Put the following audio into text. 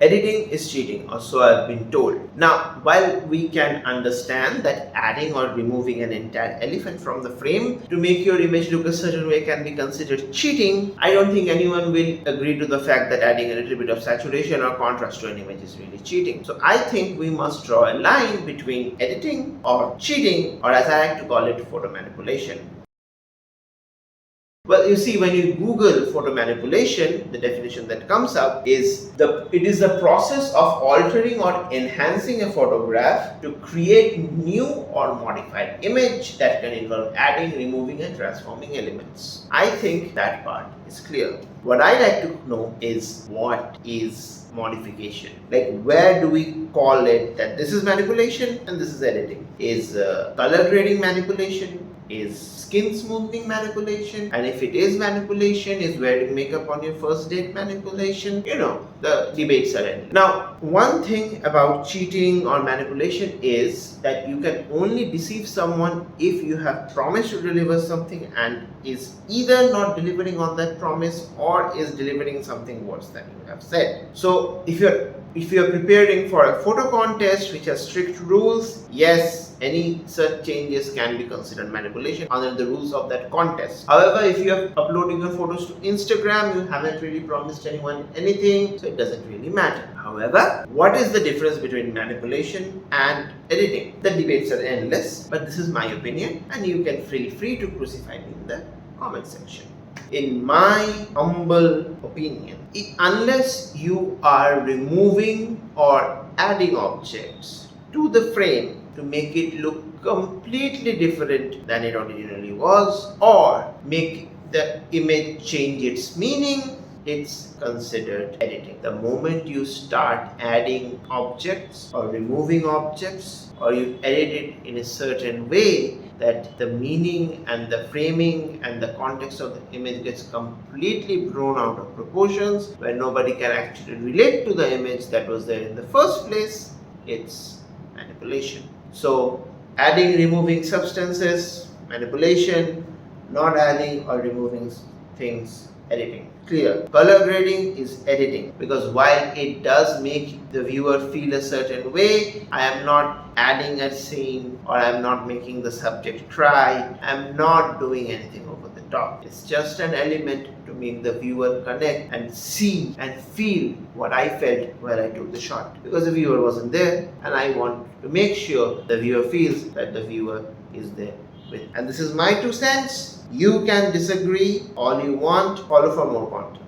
Editing is cheating, or so I've been told. Now, while we can understand that adding or removing an entire elephant from the frame to make your image look a certain way can be considered cheating, I don't think anyone will agree to the fact that adding a little bit of saturation or contrast to an image is really cheating. So I think we must draw a line between editing or cheating, or as I like to call it, photo manipulation. Well, you see, when you Google photo manipulation, the definition that comes up is it is the process of altering or enhancing a photograph to create new or modified image that can involve adding, removing and transforming elements. I think that part is clear. What I like to know is what is modification. Like, where do we call it that this is manipulation and this is editing? Is color grading manipulation? Is skin smoothing manipulation? And if it is manipulation, is wearing makeup on your first date manipulation? The debates are ended. Now, one thing about cheating or manipulation is that you can only deceive someone if you have promised to deliver something and is either not delivering on that promise or is delivering something worse than you have said. So if you're preparing for a photo contest which has strict rules, yes, any such changes can be considered manipulation under the rules of that contest. However, if you are uploading your photos to Instagram, you haven't really promised anyone anything, so it doesn't really matter. However, what is the difference between manipulation and editing? The debates are endless, but this is my opinion, and you can feel free to crucify me in the comment section. In my humble opinion, unless you are removing or adding objects to the frame to make it look completely different than it originally was, or make the image change its meaning, it's considered editing. The moment you start adding objects or removing objects, or you edit it in a certain way that the meaning and the framing and the context of the image gets completely blown out of proportions, where nobody can actually relate to the image that was there in the first place, it's manipulation. So adding, removing substances, manipulation; not adding or removing things, editing. Clear. Color grading is editing, because while it does make the viewer feel a certain way, I am not adding a scene, or I am not making the subject cry, I am not doing anything over the top. It's just an element to make the viewer connect and see and feel what I felt while I took the shot, because the viewer wasn't there, and I want to make sure the viewer feels that the viewer is there with. And this is my 2 cents. You can disagree all you want. Follow for more content.